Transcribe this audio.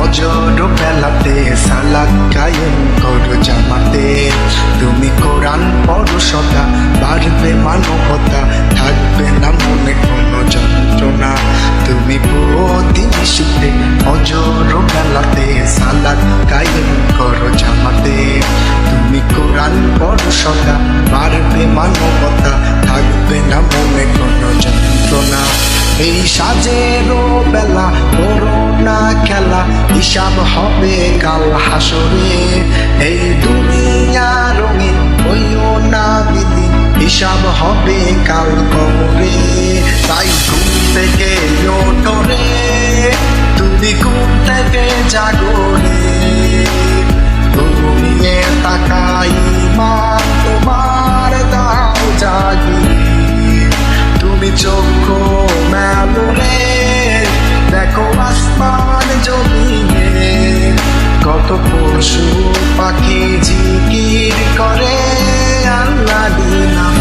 ফজর বেলাতে সালাত কায়েম করো জামাতে। তুমি কোরআন পড়ো সদা, বাড়বে মানবতা, থাকবে না মনে কোনো যন্ত্রণা। তুমি প্রতিনিশীতে ফজর বেলাতে সালাত কায়েম করো জামাতে। তুমি কোরআন পড়ো সদা, বাড়বে মানবতা, থাকবে না মনে কোনো যন্ত্রণা। এই সাজেরও বেলা করো না খেলা, হিসাব হবে কাল হাসরে। এই দুনিয়া রঙিন হইও না বিলীন, হিসাব হবে কাল কবরে। তাই ঘুম থেকে ওঠো রে, তুমি ঘুম থেকে জাগো রে। ঘুমিয়ে তাকাই মান তোমার দাও জাগি। তুমি চক্ষু মেলো রে, দেখো আসমান জমিনে, কত পশু পাখি জিকির করে আল্লাহর নাম।